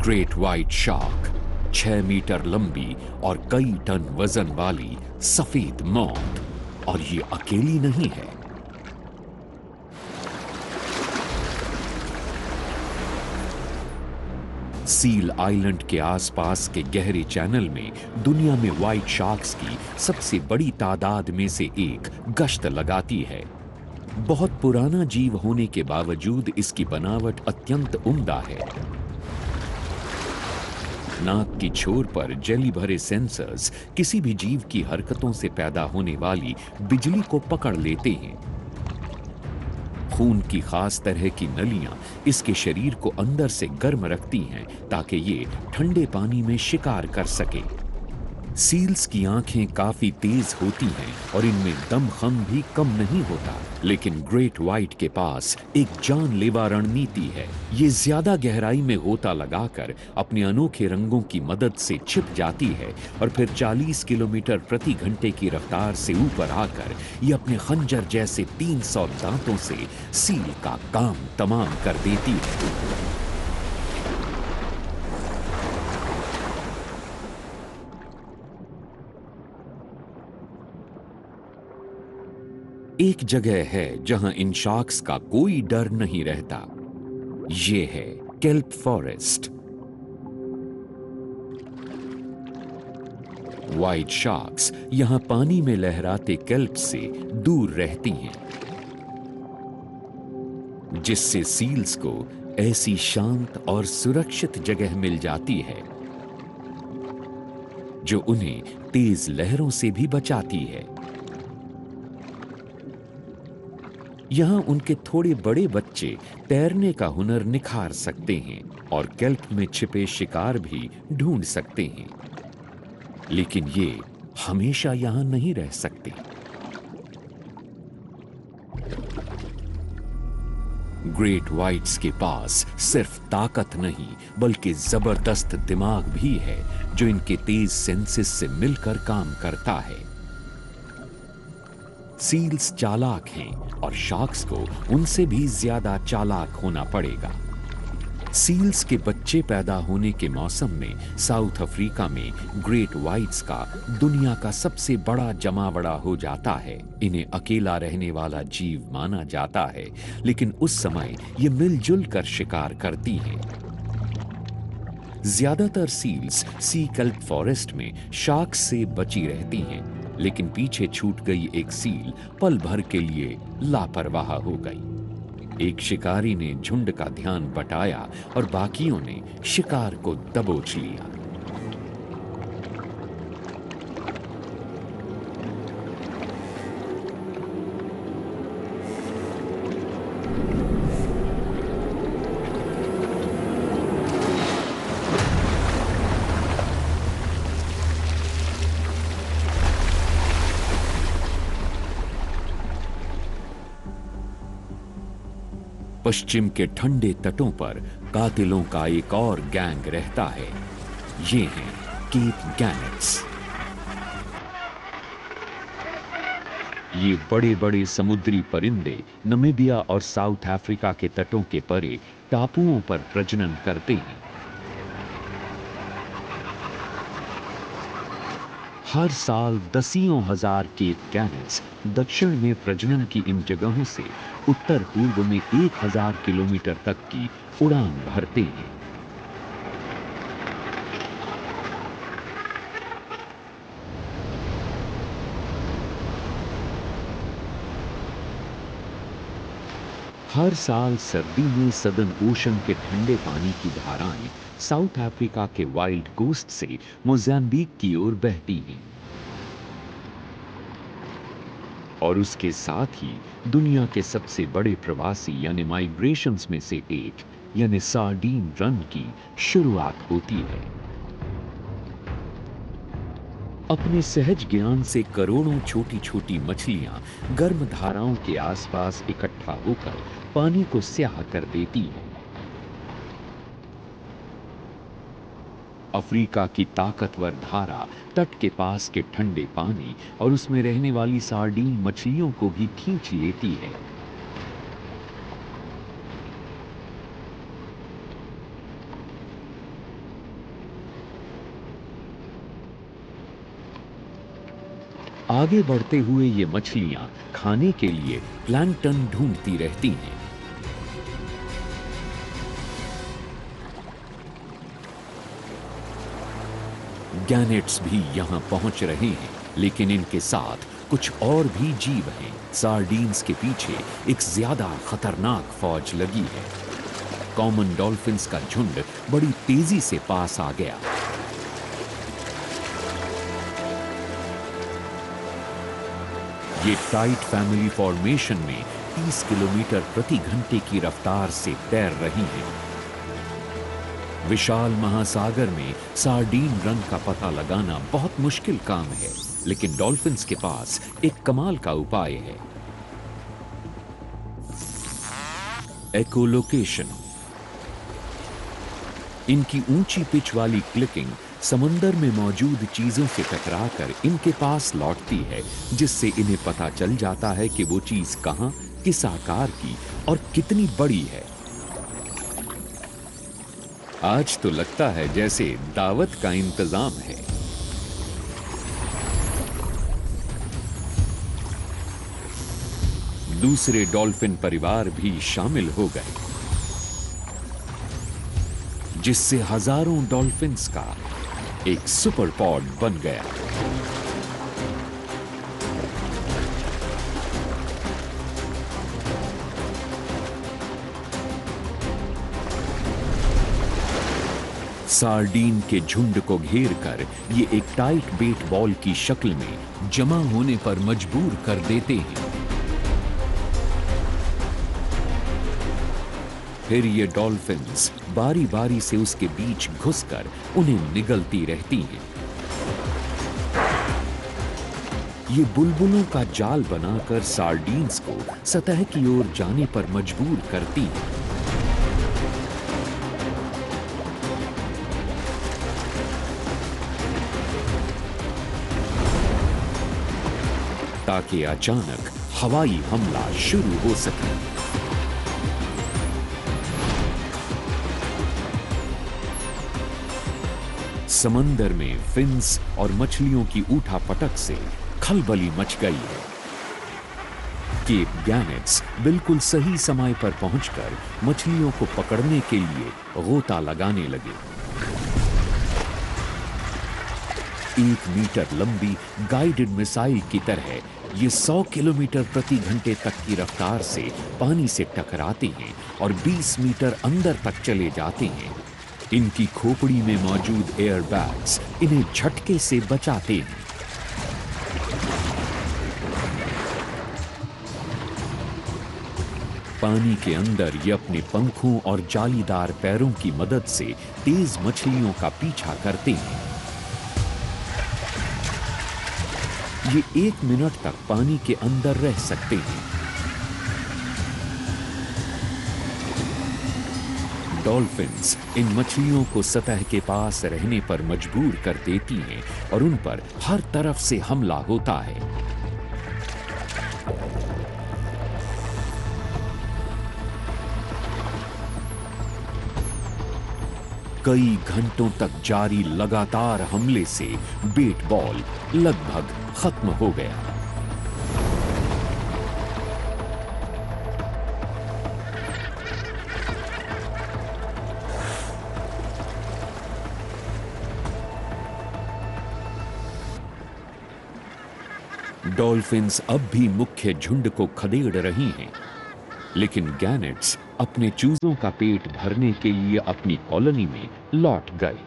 Great white shark, 6 metre लंबी और कई टन वजन वाली सफेद मौत। और ये अकेली नहीं है। सील आइलैंड के आसपास के गहरे चैनल में दुनिया में व्हाइट शार्क्स की सबसे बड़ी तादाद में से एक गश्त लगाती है। बहुत पुराना जीव होने के बावजूद इसकी बनावट अत्यंत उम्दा है। नाक की छोर पर जेली भरे सेंसर्स किसी भी जीव की हरकतों से पैदा होने वाली बिजली को पकड़ लेते हैं। खून की खास तरह की नलियां इसके शरीर को अंदर से गर्म रखती हैं ताकि ये ठंडे पानी में शिकार कर सके। सील्स की आंखें काफी तेज होती हैं और इनमें दमखम भी कम नहीं होता। लेकिन ग्रेट व्हाइट के पास एक जानलेवा रणनीति है। ये ज्यादा गहराई में गोता लगाकर अपने अनोखे रंगों की मदद से छिप जाती है और फिर 40 किलोमीटर प्रति घंटे की रफ्तार से ऊपर आकर ये अपने खंजर जैसे 300 दांतों से सील का काम तमाम कर देती है। एक जगह है जहां इन शार्क्स का कोई डर नहीं रहता। ये है केल्प फॉरेस्ट। व्हाइट शार्क्स यहां पानी में लहराते केल्प से दूर रहती हैं, जिससे सील्स को ऐसी शांत और सुरक्षित जगह मिल जाती है जो उन्हें तेज लहरों से भी बचाती है। यहाँ उनके थोड़े बड़े बच्चे तैरने का हुनर निखार सकते हैं और केल्प में छिपे शिकार भी ढूंढ सकते हैं। लेकिन ये हमेशा यहाँ नहीं रह सकते। ग्रेट व्हाइट्स के पास सिर्फ ताकत नहीं बल्कि जबरदस्त दिमाग भी है जो इनके तेज सेंसेस से मिलकर काम करता है। सील्स चालाक हैं और शार्क्स को उनसे भी ज्यादा चालाक होना पड़ेगा। सील्स के बच्चे पैदा होने के मौसम में साउथ अफ्रीका में ग्रेट व्हाइट्स का दुनिया का सबसे बड़ा जमावड़ा हो जाता है। इन्हें अकेला रहने वाला जीव माना जाता है, लेकिन उस समय ये मिलजुल कर शिकार करती हैं। ज्यादातर सील्स सी केल्प फॉरेस्ट में शार्क्स से बची रहती हैं, लेकिन पीछे छूट गई एक सील पल भर के लिए लापरवाह हो गई। एक शिकारी ने झुंड का ध्यान बटाया और बाकियों ने शिकार को दबोच लिया। पश्चिम के ठंडे तटों पर कातिलों का एक और गैंग रहता है। ये हैं केप गैनेट्स। ये बड़े बड़े समुद्री परिंदे नामीबिया और साउथ अफ्रीका के तटों के परे टापुओं पर प्रजनन करते हैं। हर साल दसियों हजार केप गैनेट्स दक्षिण में प्रजनन की इन जगहों से उत्तर पूर्व में 1000 किलोमीटर तक की उड़ान भरते हैं। हर साल सर्दी में सदर्न ओशन के ठंडे पानी की धाराएं साउथ अफ्रीका के वाइल्ड कोस्ट से मोजाम्बिक की ओर बहती हैं और उसके साथ ही दुनिया के सबसे बड़े प्रवासी यानी माइग्रेशंस में से एक यानी सार्डीन रन की शुरुआत होती है। अपने सहज ज्ञान से करोड़ों छोटी छोटी मछलियां गर्म धाराओं के आसपास इकट्ठा होकर पानी को स्याह कर देती हैं। अफ्रीका की ताकतवर धारा तट के पास के ठंडे पानी और उसमें रहने वाली सार्डीन मछलियों को भी खींच लेती है। आगे बढ़ते हुए ये मछलियां खाने के लिए प्लैंकटन ढूंढती रहती हैं। गैनेट्स भी यहां पहुंच रहे हैं, लेकिन इनके साथ कुछ और भी जीव हैं। सार्डीन्स के पीछे एक ज्यादा खतरनाक फौज लगी है। कॉमन डॉल्फिन्स का झुंड बड़ी तेजी से पास आ गया। ये टाइट फैमिली फॉर्मेशन में 30 किलोमीटर प्रति घंटे की रफ्तार से तैर रही हैं। विशाल महासागर में सार्डीन रन का पता लगाना बहुत मुश्किल काम है, लेकिन डॉल्फिन्स के पास एक कमाल का उपाय है। एकोलोकेशन। इनकी ऊंची पिच वाली क्लिकिंग समंदर में मौजूद चीजों से टकराकर इनके पास लौटती है, जिससे इन्हें पता चल जाता है कि वो चीज कहां, किस आकार की और कितनी बड़ी है। आज तो लगता है जैसे दावत का इंतजाम है। दूसरे डॉल्फिन परिवार भी शामिल हो गए, जिससे हजारों डॉल्फिन्स का एक सुपर पॉड बन गया। सार्डीन के झुंड को घेरकर ये एक टाइट बेट बॉल की शक्ल में जमा होने पर मजबूर कर देते हैं। फिर ये डॉल्फिन्स बारी बारी से उसके बीच घुसकर उन्हें निगलती रहती हैं। ये बुलबुलों का जाल बनाकर सार्डीन्स को सतह की ओर जाने पर मजबूर करती हैं। ताकि अचानक हवाई हमला शुरू हो सके। समंदर में फिन्स और मछलियों की उठापटक से खलबली मच गई है। केप गैनेट्स बिल्कुल सही समय पर पहुंचकर मछलियों को पकड़ने के लिए गोता लगाने लगे। 1 मीटर लंबी गाइडेड मिसाइल की तरह ये 100 किलोमीटर प्रति घंटे तक की रफ्तार से पानी से टकराते हैं और 20 मीटर अंदर तक चले जाते हैं। इनकी खोपड़ी में मौजूद एयर बैग्स इन्हें झटके से बचाते हैं। पानी के अंदर ये अपने पंखों और जालीदार पैरों की मदद से तेज मछलियों का पीछा करते हैं। ये 1 मिनट तक पानी के अंदर रह सकते हैं। डॉल्फिन्स इन मछलियों को सतह के पास रहने पर मजबूर कर देती हैं और उन पर हर तरफ से हमला होता है। कई घंटों तक जारी लगातार हमले से बेट बॉल लगभग खत्म हो गया। डॉल्फिन्स अब भी मुख्य झुंड को खदेड़ रही हैं, लेकिन गैनेट्स अपने चूजों का पेट भरने के लिए अपनी कॉलोनी में लौट गए।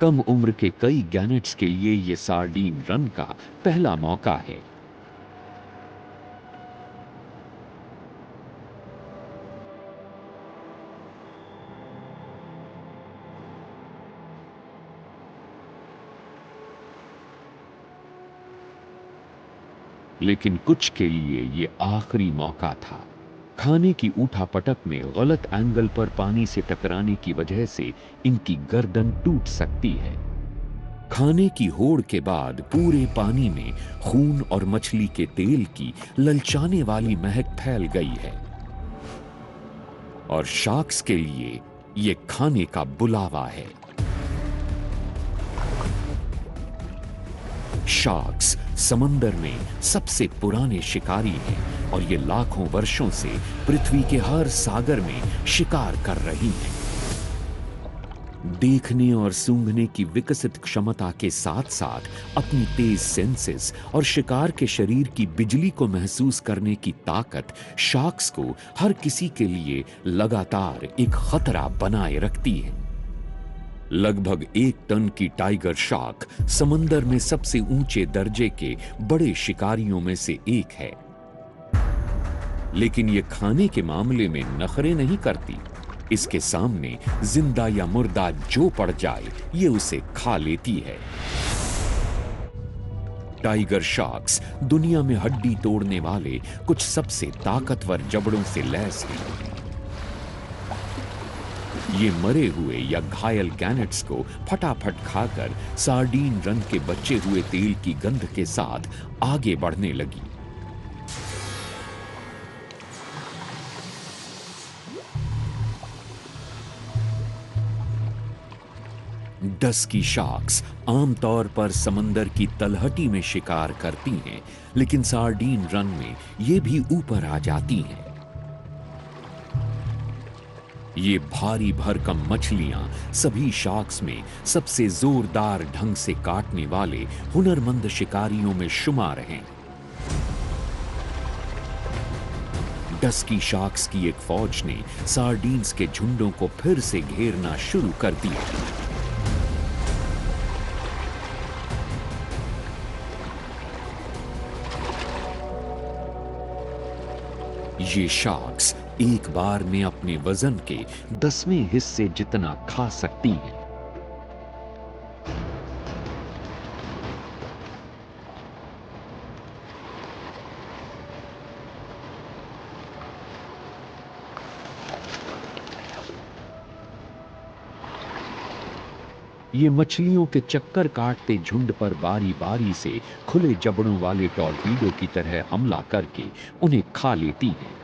कम उम्र के कई गैनेट्स के लिए ये सार्डीन रन का पहला मौका है। लेकिन कुछ के लिए ये आखिरी मौका था। खाने की उठापटक में गलत एंगल पर पानी से टकराने की वजह से इनकी गर्दन टूट सकती है। खाने की होड़ के बाद पूरे पानी में खून और मछली के तेल की ललचाने वाली महक फैल गई है और शार्क्स के लिए ये खाने का बुलावा है। शार्क्स समंदर में सबसे पुराने शिकारी हैं और ये लाखों वर्षों से पृथ्वी के हर सागर में शिकार कर रही हैं। देखने और सूंघने की विकसित क्षमता के साथ साथ अपनी तेज सेंसेस और शिकार के शरीर की बिजली को महसूस करने की ताकत शार्क्स को हर किसी के लिए लगातार एक खतरा बनाए रखती है। लगभग 1 टन की टाइगर शार्क समंदर में सबसे ऊंचे दर्जे के बड़े शिकारियों में से एक है, लेकिन ये खाने के मामले में नखरे नहीं करती। इसके सामने जिंदा या मुर्दा जो पड़ जाए ये उसे खा लेती है। टाइगर शार्क्स दुनिया में हड्डी तोड़ने वाले कुछ सबसे ताकतवर जबड़ों से लैस हैं। ये मरे हुए या घायल गैनेट्स को फटाफट खाकर सार्डीन रन के बचे हुए तेल की गंध के साथ आगे बढ़ने लगी। डस्की शार्क्स आमतौर पर समंदर की तलहटी में शिकार करती हैं, लेकिन सार्डीन रन में ये भी ऊपर आ जाती हैं। ये भारी भरकम मछलियां सभी शार्क्स में सबसे जोरदार ढंग से काटने वाले हुनरमंद शिकारियों में शुमार हैं। डस्की शार्क्स की एक फौज ने सार्डीन्स के झुंडों को फिर से घेरना शुरू कर दिया। ये शार्क्स एक बार में अपने वजन के 10वें हिस्से जितना खा सकती हैं। ये मछलियों के चक्कर काटते झुंड पर बारी बारी से खुले जबड़ों वाले टॉर्पीडो की तरह हमला करके उन्हें खा लेती हैं।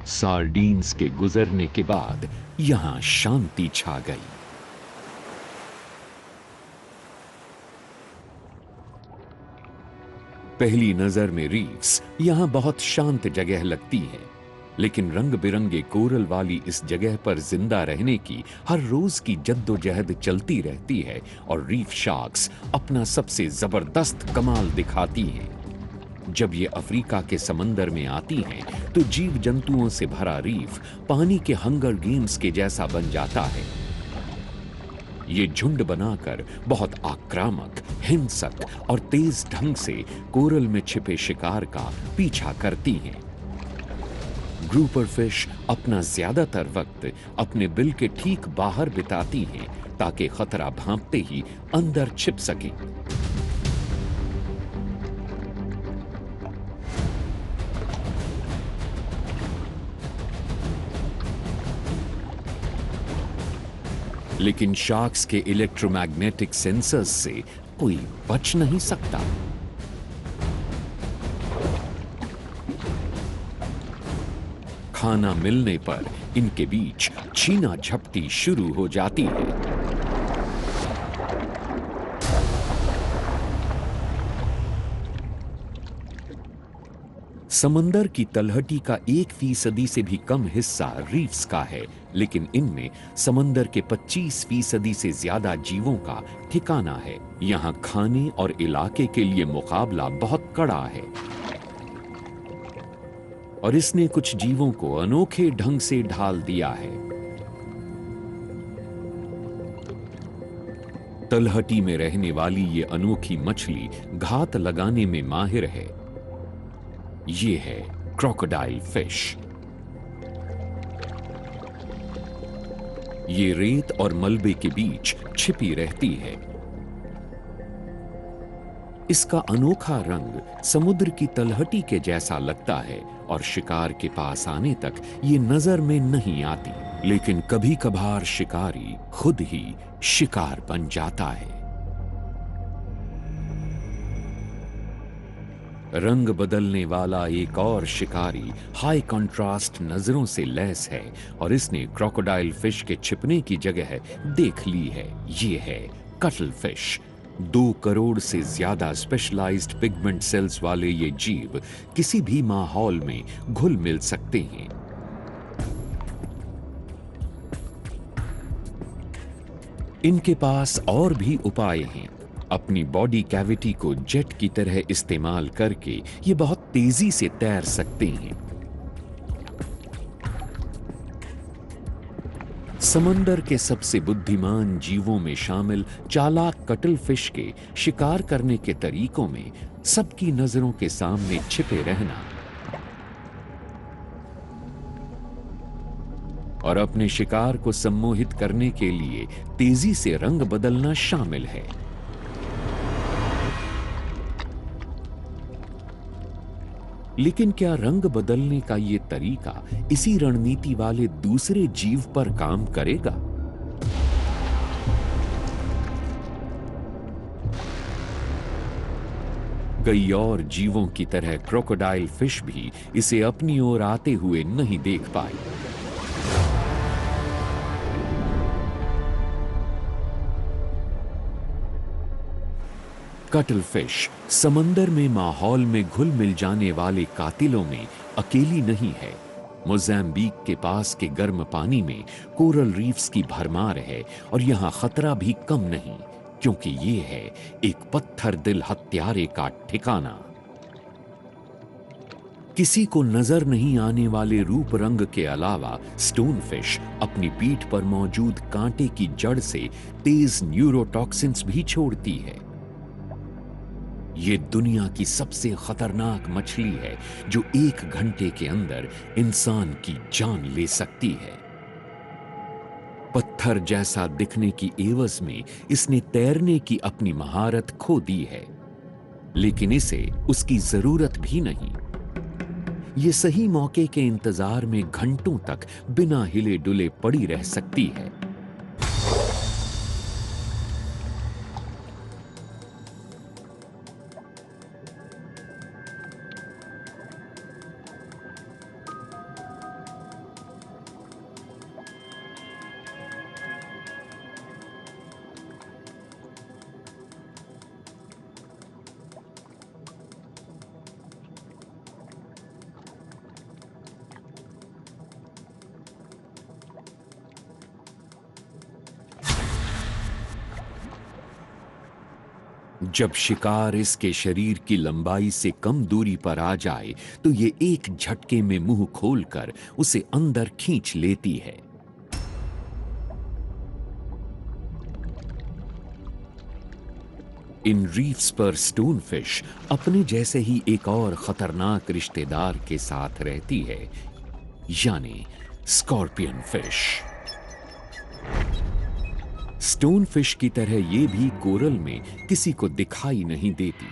सार्डीन्स के गुजरने के बाद यहां शांति छा गई। पहली नजर में रीफ्स यहां बहुत शांत जगह लगती है, लेकिन रंग बिरंगे कोरल वाली इस जगह पर जिंदा रहने की हर रोज की जद्दोजहद चलती रहती है और रीफ शार्क्स अपना सबसे जबरदस्त कमाल दिखाती हैं। जब ये अफ्रीका के समंदर में आती हैं, तो जीव जंतुओं से भरा रीफ पानी के हंगर गेम्स के जैसा बन जाता है। ये झुंड बनाकर बहुत आक्रामक, हिंसक और तेज ढंग से कोरल में छिपे शिकार का पीछा करती हैं। ग्रुपर फिश अपना ज्यादातर वक्त अपने बिल के ठीक बाहर बिताती हैं, ताकि खतरा भांपते ही अंदर छिप सकें। लेकिन शार्क्स के इलेक्ट्रोमैग्नेटिक सेंसर्स से कोई बच नहीं सकता। खाना मिलने पर इनके बीच छीना झपटी शुरू हो जाती है। समंदर की तलहटी का 1% से भी कम हिस्सा रीफ्स का है, लेकिन इनमें समंदर के 25% से ज्यादा जीवों का ठिकाना है। यहाँ खाने और इलाके के लिए मुकाबला बहुत कड़ा है और इसने कुछ जीवों को अनोखे ढंग से ढाल दिया है। तलहटी में रहने वाली ये अनोखी मछली घात लगाने में माहिर है। ये है क्रोकोडाइल फिश। ये रेत और मलबे के बीच छिपी रहती है। इसका अनोखा रंग समुद्र की तलहटी के जैसा लगता है और शिकार के पास आने तक ये नजर में नहीं आती। लेकिन कभी कभार शिकारी खुद ही शिकार बन जाता है। रंग बदलने वाला एक और शिकारी हाई कंट्रास्ट नजरों से लैस है और इसने क्रोकोडाइल फिश के छिपने की जगह देख ली है। ये है कटल फिश। 2 करोड़ से ज्यादा स्पेशलाइज्ड पिगमेंट सेल्स वाले ये जीव किसी भी माहौल में घुल मिल सकते हैं। इनके पास और भी उपाय हैं। अपनी बॉडी कैविटी को जेट की तरह इस्तेमाल करके ये बहुत तेजी से तैर सकते हैं। समंदर के सबसे बुद्धिमान जीवों में शामिल चालाक कटल फिश के शिकार करने के तरीकों में सबकी नजरों के सामने छिपे रहना और अपने शिकार को सम्मोहित करने के लिए तेजी से रंग बदलना शामिल है। लेकिन क्या रंग बदलने का ये तरीका इसी रणनीति वाले दूसरे जीव पर काम करेगा? कई और जीवों की तरह क्रोकोडाइल फिश भी इसे अपनी ओर आते हुए नहीं देख पाई। कटल फिश समंदर में माहौल में घुल मिल जाने वाले कातिलों में अकेली नहीं है। मोज़ाम्बिक के पास के गर्म पानी में कोरल रीफ्स की भरमार है और यहां खतरा भी कम नहीं, क्योंकि ये है एक पत्थर दिल हत्यारे का ठिकाना। किसी को नजर नहीं आने वाले रूप रंग के अलावा स्टोनफिश अपनी पीठ पर मौजूद कांटे की जड़ से तेज न्यूरोटॉक्सिन्स भी छोड़ती है। ये दुनिया की सबसे खतरनाक मछली है जो 1 घंटे के अंदर इंसान की जान ले सकती है। पत्थर जैसा दिखने की एवज में इसने तैरने की अपनी महारत खो दी है, लेकिन इसे उसकी जरूरत भी नहीं। ये सही मौके के इंतजार में घंटों तक बिना हिले डुले पड़ी रह सकती है। जब शिकार इसके शरीर की लंबाई से कम दूरी पर आ जाए तो ये एक झटके में मुंह खोलकर उसे अंदर खींच लेती है। इन रीफ्स पर स्टोनफिश अपने जैसे ही एक और खतरनाक रिश्तेदार के साथ रहती है, यानी स्कॉर्पियन फिश। स्टोनफिश की तरह ये भी कोरल में किसी को दिखाई नहीं देती।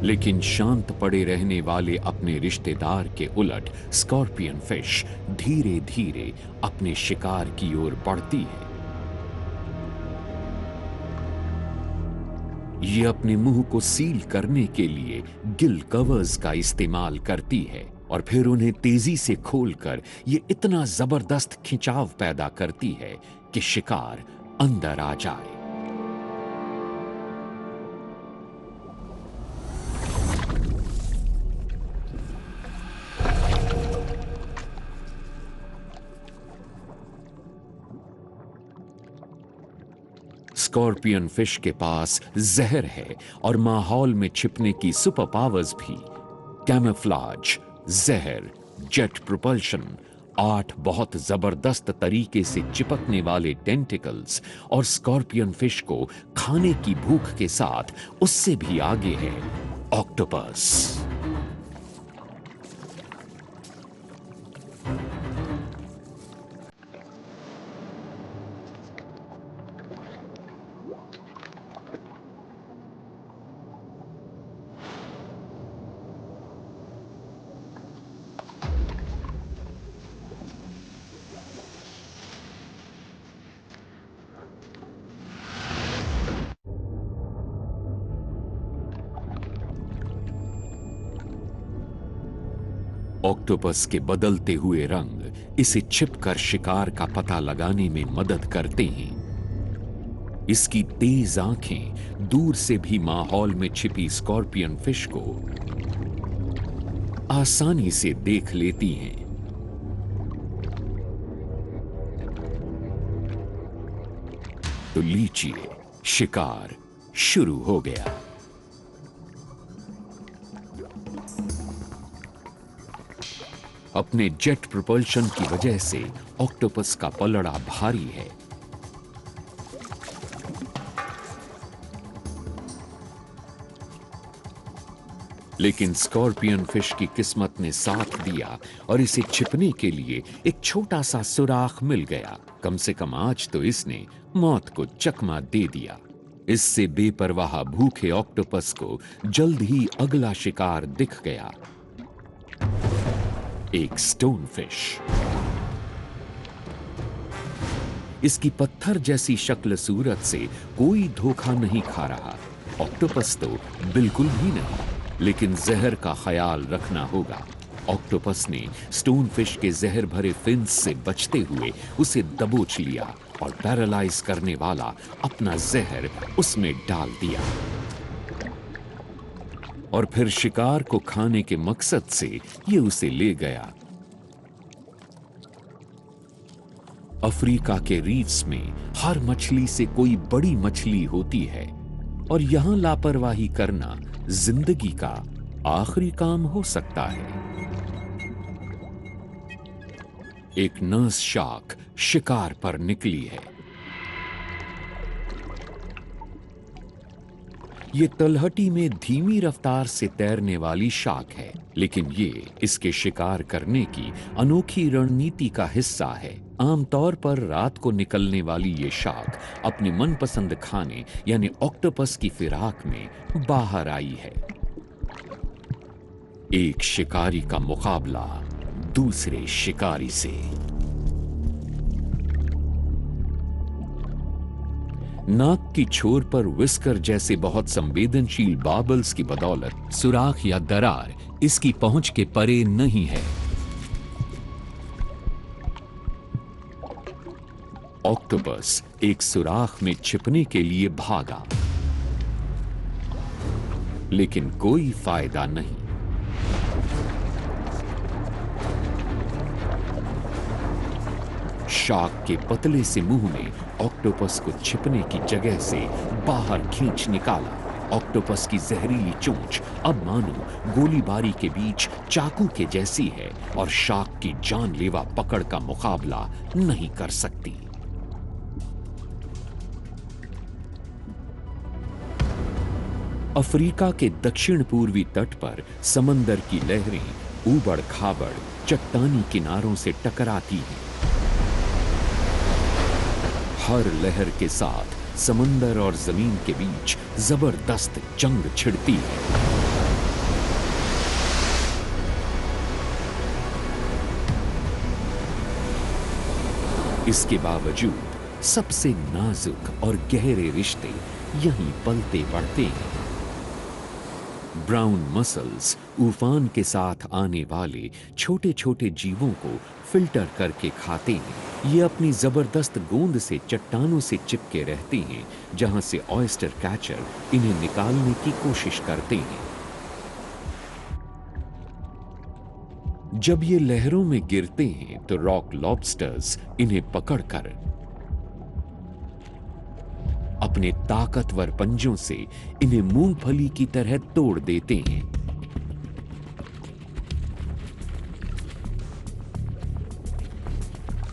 लेकिन शांत पड़े रहने वाले अपने रिश्तेदार के उलट स्कॉर्पियन फिश धीरे धीरे अपने शिकार की ओर बढ़ती है। ये अपने मुंह को सील करने के लिए गिल कवर्स का इस्तेमाल करती है और फिर उन्हें तेजी से खोलकर ये इतना जबरदस्त खिंचाव पैदा करती है कि शिकार अंदर आ जाए। स्कॉर्पियन फिश के पास जहर है और माहौल में छिपने की सुपर पावर्स भी। कैमोफ्लेज, जहर, जेट प्रोपल्शन, 8 बहुत जबरदस्त तरीके से चिपकने वाले टेंटिकल्स और स्कॉर्पियन फिश को खाने की भूख के साथ उससे भी आगे है ऑक्टोपस। ऑक्टोपस के बदलते हुए रंग इसे छिपकर शिकार का पता लगाने में मदद करते हैं। इसकी तेज आंखें दूर से भी माहौल में छिपी स्कॉर्पियन फिश को आसानी से देख लेती हैं। तो लीजिए, शिकार शुरू हो गया। अपने जेट प्रोपल्शन की वजह से ऑक्टोपस का पलड़ा भारी है। लेकिन स्कॉर्पियन फिश की किस्मत ने साथ दिया और इसे छिपने के लिए एक छोटा सा सुराख मिल गया। कम से कम आज तो इसने मौत को चकमा दे दिया। इससे बेपरवाह भूखे ऑक्टोपस को जल्द ही अगला शिकार दिख गया, एक स्टोन फिश। इसकी पत्थर जैसी शक्ल सूरत से कोई धोखा नहीं खा रहा। ऑक्टोपस तो बिल्कुल भी नहीं, लेकिन जहर का ख्याल रखना होगा। ऑक्टोपस ने स्टोन फिश के जहर भरे फिन्स से बचते हुए उसे दबोच लिया और पैरालाइज करने वाला अपना जहर उसमें डाल दिया और फिर शिकार को खाने के मकसद से ये उसे ले गया। अफ्रीका के रीफ्स में हर मछली से कोई बड़ी मछली होती है और यहां लापरवाही करना जिंदगी का आखिरी काम हो सकता है। एक नर्स शार्क शिकार पर निकली है। ये तलहटी में धीमी रफ्तार से तैरने वाली शार्क है, लेकिन ये इसके शिकार करने की अनोखी रणनीति का हिस्सा है। आमतौर पर रात को निकलने वाली ये शार्क अपने मनपसंद खाने यानी ऑक्टोपस की फिराक में बाहर आई है। एक शिकारी का मुकाबला दूसरे शिकारी से। नाक की छोर पर विस्कर जैसे बहुत संवेदनशील बाबल्स की बदौलत सुराख या दरार इसकी पहुंच के परे नहीं है। ऑक्टोपस एक सुराख में छिपने के लिए भागा, लेकिन कोई फायदा नहीं। शार्क के पतले से मुंह ने ऑक्टोपस को छिपने की जगह से बाहर खींच निकाला। ऑक्टोपस की जहरीली चोंच अब मानो गोलीबारी के बीच चाकू के जैसी है और शार्क की जानलेवा पकड़ का मुकाबला नहीं कर सकती। अफ्रीका के दक्षिण पूर्वी तट पर समंदर की लहरें ऊबड़ खाबड़ चट्टानी किनारों से टकराती हैं। हर लहर के साथ समंदर और जमीन के बीच जबरदस्त जंग छिड़ती है। इसके बावजूद सबसे नाजुक और गहरे रिश्ते यहीं पलते बढ़ते हैं। ब्राउन मसल्स उफान के साथ आने वाले छोटे छोटे जीवों को फिल्टर करके खाते हैं। ये अपनी जबरदस्त गोंद से चट्टानों से चिपके रहते हैं, जहां से ऑयस्टर कैचर इन्हें निकालने की कोशिश करते हैं। जब ये लहरों में गिरते हैं तो रॉक लॉबस्टर्स इन्हें पकड़कर अपने ताकतवर पंजों से इन्हें मूंगफली की तरह तोड़ देते हैं।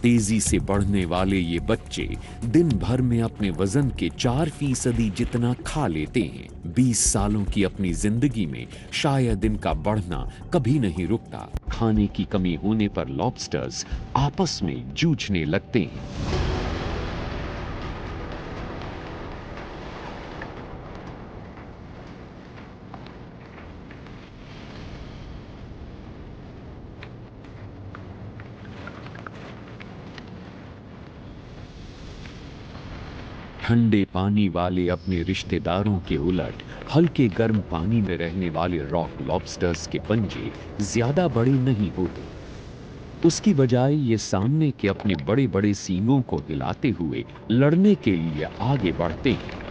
तेजी से बढ़ने वाले ये बच्चे दिन भर में अपने वजन के 4% जितना खा लेते हैं। 20 सालों की अपनी जिंदगी में शायद इनका बढ़ना कभी नहीं रुकता। खाने की कमी होने पर लॉबस्टर्स आपस में जूझने लगते हैं। ठंडे पानी वाले अपने रिश्तेदारों के उलट हल्के गर्म पानी में रहने वाले रॉक लॉबस्टर्स के पंजे ज्यादा बड़े नहीं होते। उसकी बजाय ये सामने के अपने बड़े बड़े सींगों को हिलाते हुए लड़ने के लिए आगे बढ़ते हैं।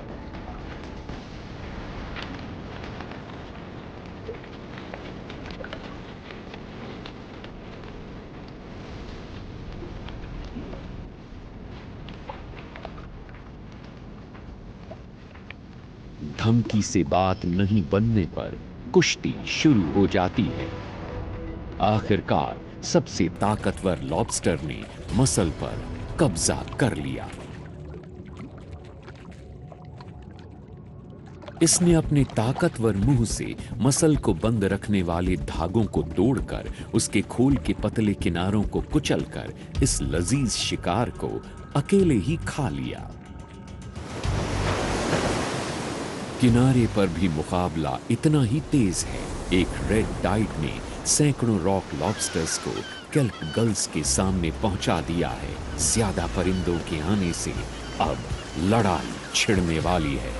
धमकी से बात नहीं बनने पर कुश्ती शुरू हो जाती है। आखिरकार सबसे ताकतवर लॉबस्टर ने मसल पर कब्जा कर लिया। इसने अपने ताकतवर मुंह से मसल को बंद रखने वाले धागों को तोड़कर उसके खोल के पतले किनारों को कुचलकर इस लजीज शिकार को अकेले ही खा लिया। किनारे पर भी मुकाबला इतना ही तेज है। एक रेड टाइड ने सैकड़ों रॉक लॉबस्टर्स को केल्प गल्स के सामने पहुंचा दिया है। ज्यादा परिंदों के आने से अब लड़ाई छिड़ने वाली है।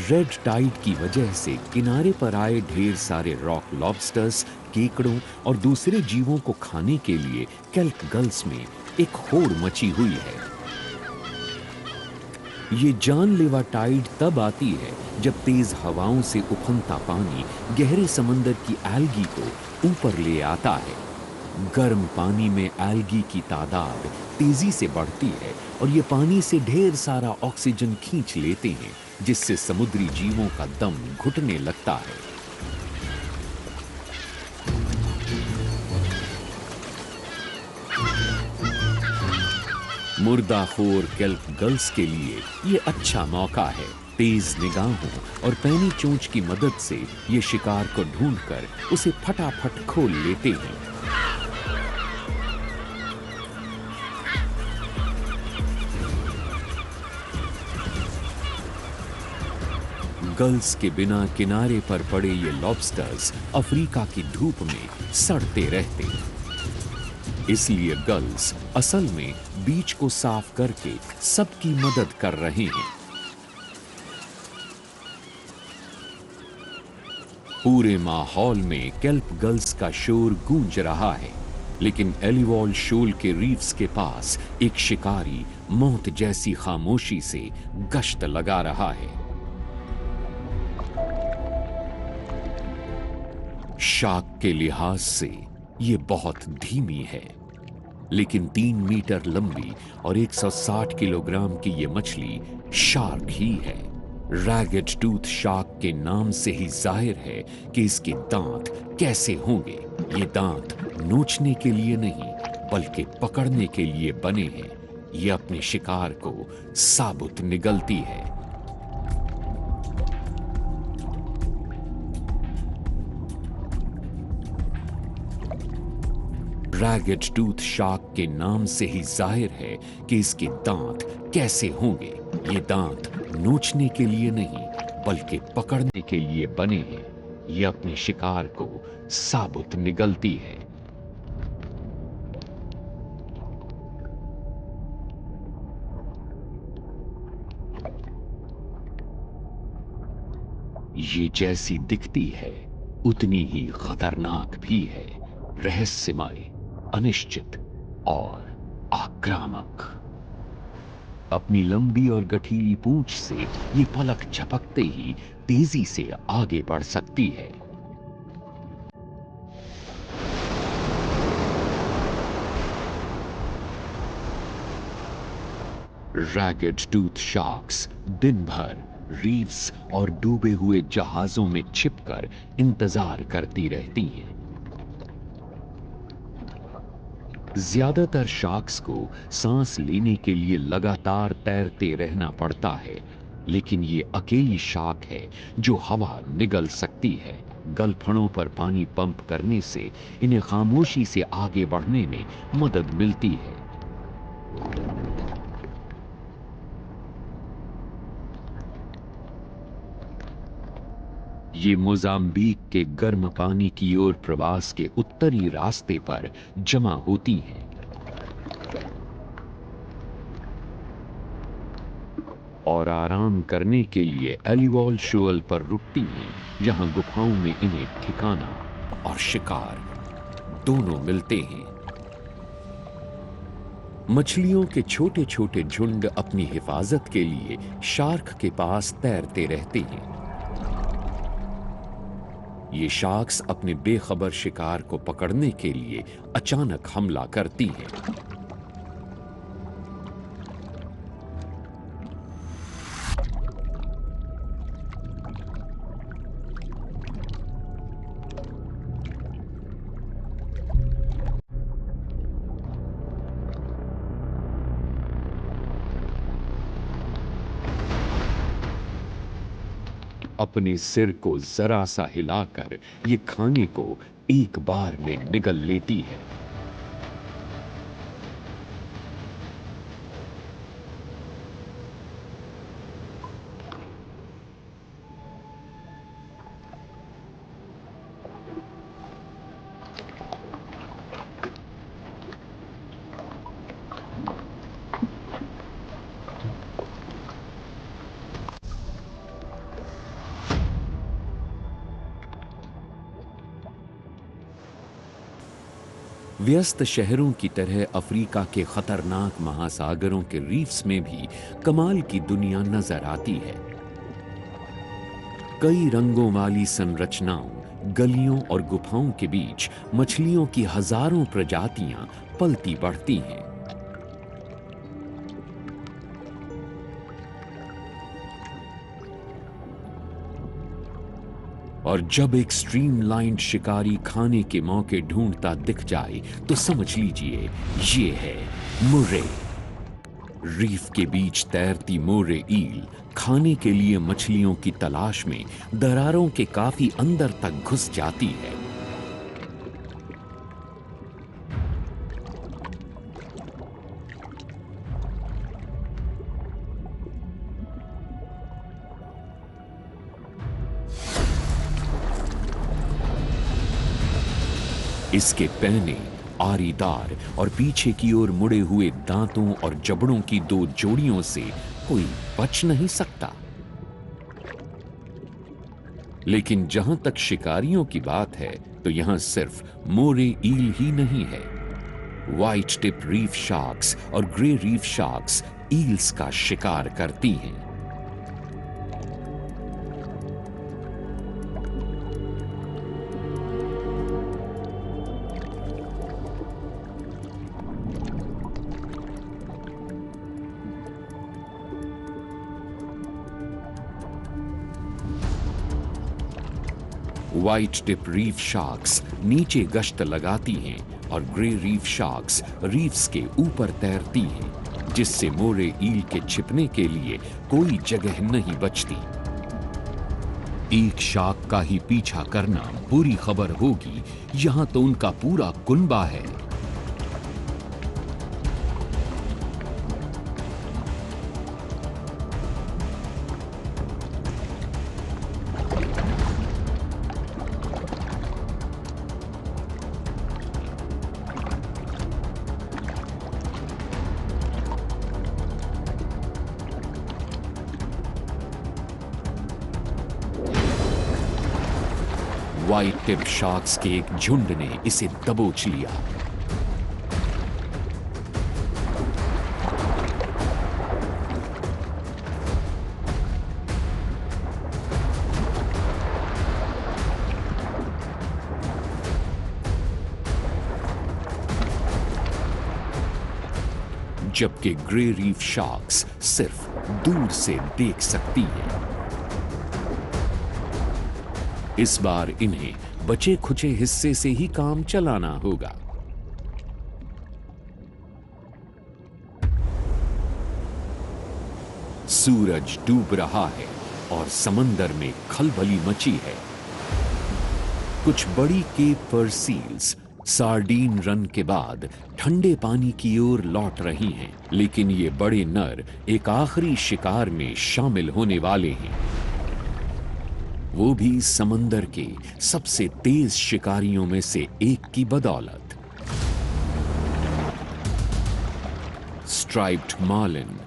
रेड टाइड की वजह से किनारे पर आए ढेर सारे रॉक लॉबस्टर्स केकड़ों और दूसरे जीवों को खाने के लिए केल्प गल्स में एक होड़ मची हुई है। ये जानलेवा टाइड तब आती है जब तेज हवाओं से उफनता पानी गहरे समंदर की एल्गी को ऊपर ले आता है। गर्म पानी में एल्गी की तादाद तेजी से बढ़ती है और ये पानी से ढेर सारा ऑक्सीजन खींच लेते हैं, जिससे समुद्री जीवों का दम घुटने लगता है। मुर्दाखोर केल्प गल्स के लिए ये अच्छा मौका है। तेज निगाहों और पैनी चोंच की मदद से ये शिकार को ढूंढकर उसे फटाफट खोल लेते हैं। गल्स के बिना किनारे पर पड़े ये लॉबस्टर्स अफ्रीका की धूप में सड़ते रहते हैं। इसलिए गल्स असल में बीच को साफ करके सबकी मदद कर रहे हैं। पूरे माहौल में केल्प गल्स का शोर गूंज रहा है, लेकिन एलिवॉल शोल के रीफ्स के पास एक शिकारी मौत जैसी खामोशी से गश्त लगा रहा है। शार्क के लिहाज से ये बहुत धीमी है, लेकिन 3 मीटर लंबी और 160 किलोग्राम की ये मछली शार्क ही है। रैगेड टूथ शार्क के नाम से ही जाहिर है कि इसके दांत कैसे होंगे। ये दांत नोचने के लिए नहीं बल्कि पकड़ने के लिए बने हैं। ये अपने शिकार को साबुत निगलती है। रैगेड टूथ शार्क के नाम से ही जाहिर है कि इसके दांत कैसे होंगे। ये दांत नोचने के लिए नहीं बल्कि पकड़ने के लिए बने हैं। ये अपने शिकार को साबुत निगलती है। ये जैसी दिखती है उतनी ही खतरनाक भी है, रहस्यमय, अनिश्चित और आक्रामक। अपनी लंबी और गठीली पूंछ से ये पलक झपकते ही तेजी से आगे बढ़ सकती है। रैगेड टूथ शार्क्स दिन भर रीफ्स और डूबे हुए जहाजों में छिपकर इंतजार करती रहती हैं। ज्यादातर शार्क्स को सांस लेने के लिए लगातार तैरते रहना पड़ता है, लेकिन ये अकेली शार्क है जो हवा निगल सकती है। गलफड़ों पर पानी पंप करने से इन्हें खामोशी से आगे बढ़ने में मदद मिलती है। ये मोजाम्बिक के गर्म पानी की ओर प्रवास के उत्तरी रास्ते पर जमा होती हैं। और आराम करने के लिए एलिवॉल शोल पर रुकती हैं, जहां गुफाओं में इन्हें ठिकाना और शिकार दोनों मिलते हैं। मछलियों के छोटे छोटे झुंड अपनी हिफाजत के लिए शार्क के पास तैरते रहते हैं। ये शार्क्स अपने बेखबर शिकार को पकड़ने के लिए अचानक हमला करती हैं। अपने सिर को जरा सा हिलाकर ये खाने को एक बार में निगल लेती है। व्यस्त शहरों की तरह अफ्रीका के खतरनाक महासागरों के रीफ्स में भी कमाल की दुनिया नजर आती है। कई रंगों वाली संरचनाओं, गलियों और गुफाओं के बीच मछलियों की हजारों प्रजातियां पलती बढ़ती हैं। और जब एक स्ट्रीमलाइंड शिकारी खाने के मौके ढूंढता दिख जाए तो समझ लीजिए ये है मुर्रे। रीफ के बीच तैरती मोरे ईल खाने के लिए मछलियों की तलाश में दरारों के काफी अंदर तक घुस जाती है। इसके पहने आरीदार और पीछे की ओर मुड़े हुए दांतों और जबड़ों की दो जोड़ियों से कोई बच नहीं सकता। लेकिन जहां तक शिकारियों की बात है तो यहां सिर्फ मोरे ईल ही नहीं है। व्हाइट टिप रीफ शार्क्स और ग्रे रीफ शार्क्स ईल्स का शिकार करती हैं। व्हाइट टिप रीफ शार्क्स नीचे गश्त लगाती हैं और ग्रे रीफ शार्क्स रीफ्स के ऊपर तैरती हैं, जिससे मोरे ईल के छिपने के लिए कोई जगह नहीं बचती। एक शार्क का ही पीछा करना बुरी खबर होगी, यहां तो उनका पूरा कुनबा है। व्हाइट टिप शार्क्स के एक झुंड ने इसे दबोच लिया। जबकि ग्रे रीफ शार्क्स सिर्फ दूर से देख सकती है। इस बार इन्हें बचे खुचे हिस्से से ही काम चलाना होगा। सूरज डूब रहा है और समंदर में खलबली मची है। कुछ बड़ी केप पर सील्स सार्डीन रन के बाद ठंडे पानी की ओर लौट रही हैं, लेकिन ये बड़े नर एक आखिरी शिकार में शामिल होने वाले हैं, वो भी समंदर के सबसे तेज शिकारियों में से एक की बदौलत। स्ट्राइप्ड मार्लिन,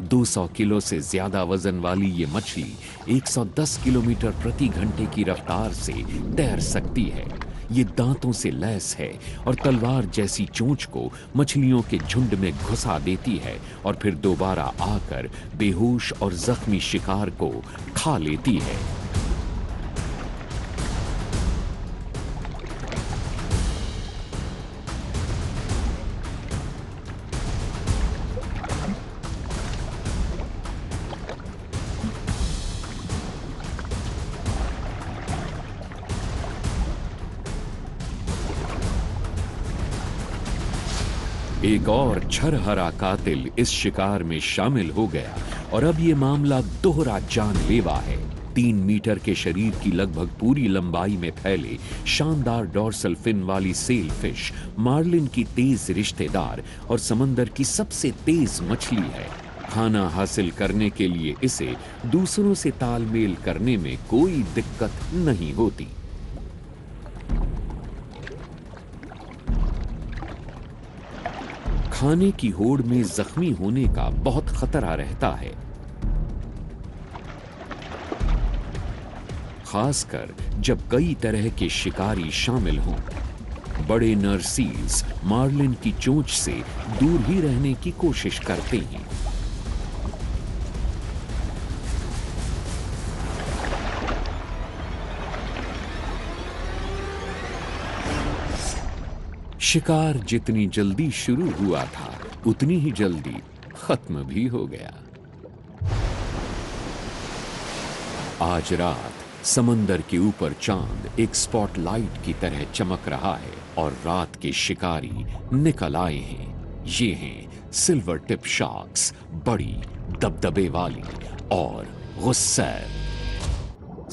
200 किलो से ज्यादा वजन वाली ये मछली 110 किलोमीटर प्रति घंटे की रफ्तार से तैर सकती है। ये दांतों से लैस है और तलवार जैसी चोंच को मछलियों के झुंड में घुसा देती है और फिर दोबारा आकर बेहोश और जख्मी शिकार को खा लेती है। एक और छरहरा कातिल इस शिकार में शामिल हो गया और अब ये मामला दोहरा जानलेवा है। 3 मीटर के शरीर की लगभग पूरी लंबाई में फैले शानदार डॉर्सल फिन वाली सेल फिश मार्लिन की तेज रिश्तेदार और समंदर की सबसे तेज मछली है। खाना हासिल करने के लिए इसे दूसरों से तालमेल करने में कोई दिक्कत नहीं होती। खाने की होड़ में जख्मी होने का बहुत खतरा रहता है, खासकर जब कई तरह के शिकारी शामिल हों। बड़े नर सील्स मार्लिन की चोंच से दूर ही रहने की कोशिश करते हैं। शिकार जितनी जल्दी शुरू हुआ था उतनी ही जल्दी खत्म भी हो गया। आज रात समंदर के ऊपर चांद एक स्पॉटलाइट की तरह चमक रहा है और रात के शिकारी निकल आए हैं। ये हैं सिल्वर टिप शार्क्स, बड़ी दबदबे वाली और गुस्सैल।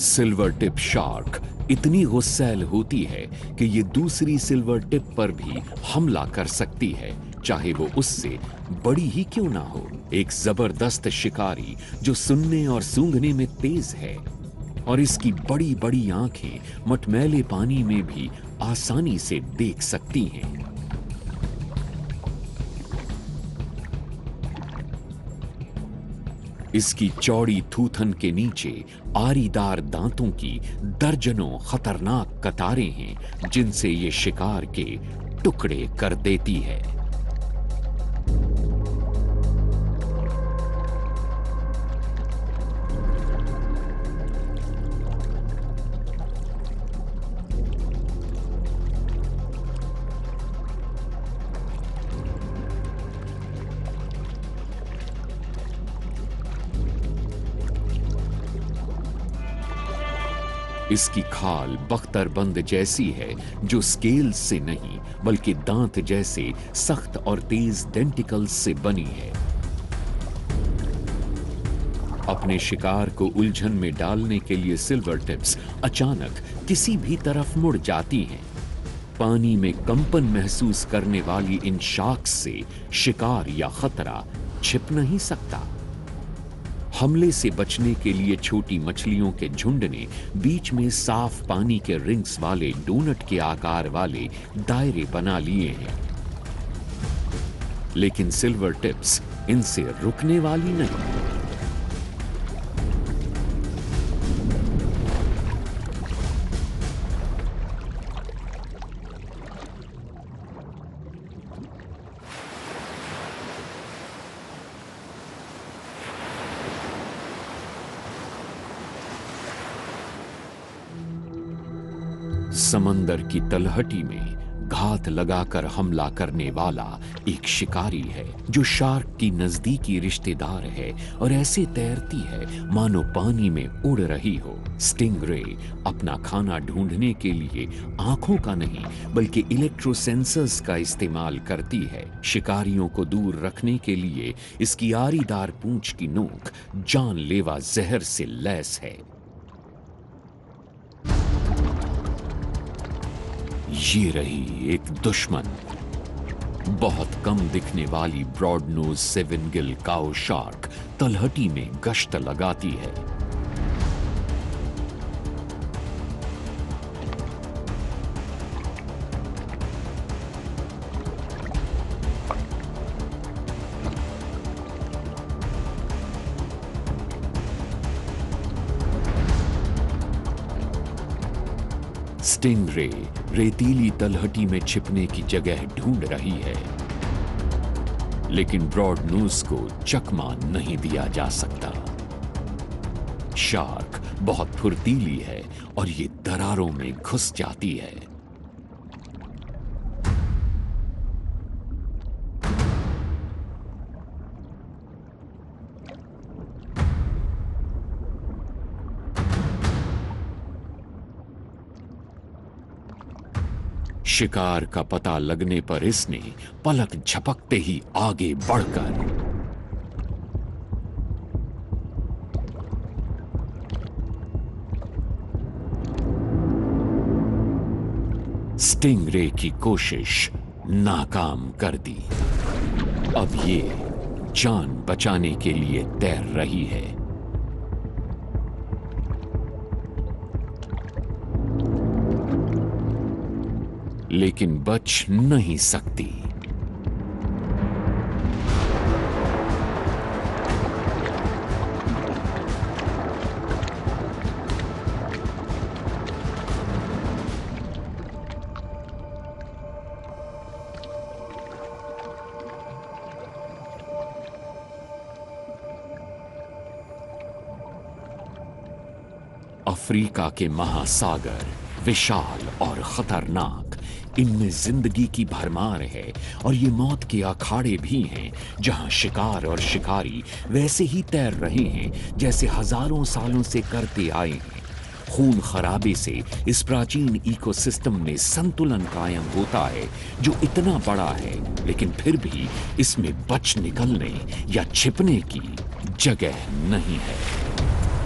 सिल्वर टिप शार्क इतनी गुस्सैल होती है कि ये दूसरी सिल्वर टिप पर भी हमला कर सकती है, चाहे वो उससे बड़ी ही क्यों ना हो। एक जबरदस्त शिकारी जो सुनने और सूंघने में तेज है और इसकी बड़ी बड़ी आंखें मटमैले पानी में भी आसानी से देख सकती हैं। इसकी चौड़ी थूथन के नीचे आरीदार दांतों की दर्जनों खतरनाक कतारें हैं जिनसे ये शिकार के टुकड़े कर देती है। इसकी खाल बख्तरबंद जैसी है जो स्केल से नहीं बल्कि दांत जैसे सख्त और तेज डेंटिकल्स से बनी है। अपने शिकार को उलझन में डालने के लिए सिल्वर टिप्स अचानक किसी भी तरफ मुड़ जाती हैं। पानी में कंपन महसूस करने वाली इन शार्क्स से शिकार या खतरा छिप नहीं सकता। हमले से बचने के लिए छोटी मछलियों के झुंड ने बीच में साफ पानी के रिंग्स वाले डोनट के आकार वाले दायरे बना लिए हैं, लेकिन सिल्वर टिप्स इनसे रुकने वाली नहीं। समंदर की तलहटी में घात लगाकर हमला करने वाला एक शिकारी है जो शार्क की नजदीकी रिश्तेदार है और ऐसे तैरती है मानो पानी में उड़ रही हो। स्टिंगरे अपना खाना ढूंढने के लिए आंखों का नहीं बल्कि इलेक्ट्रोसेंसर्स का इस्तेमाल करती है। शिकारियों को दूर रखने के लिए इसकी आरीदार पूंछ की नोक जानलेवा जहर से लैस है। ये रही एक दुश्मन। बहुत कम दिखने वाली ब्रॉड नोज सेवन गिल काओ शार्क तलहटी में गश्त लगाती है। स्टिंगरे रेतीली तलहटी में छिपने की जगह ढूंढ रही है, लेकिन ब्रॉड नोज को चकमा नहीं दिया जा सकता। शार्क बहुत फुर्तीली है और ये दरारों में घुस जाती है। शिकार का पता लगने पर इसने पलक झपकते ही आगे बढ़कर स्टिंगरे की कोशिश नाकाम कर दी। अब ये जान बचाने के लिए तैर रही है। लेकिन बच नहीं सकती। अफ्रीका के महासागर विशाल और खतरनाक, इनमें जिंदगी की भरमार है और ये मौत के अखाड़े भी हैं, जहां शिकार और शिकारी वैसे ही तैर रहे हैं जैसे हजारों सालों से करते आए हैं। खून खराबे से इस प्राचीन इकोसिस्टम में संतुलन कायम होता है, जो इतना बड़ा है लेकिन फिर भी इसमें बच निकलने या छिपने की जगह नहीं है।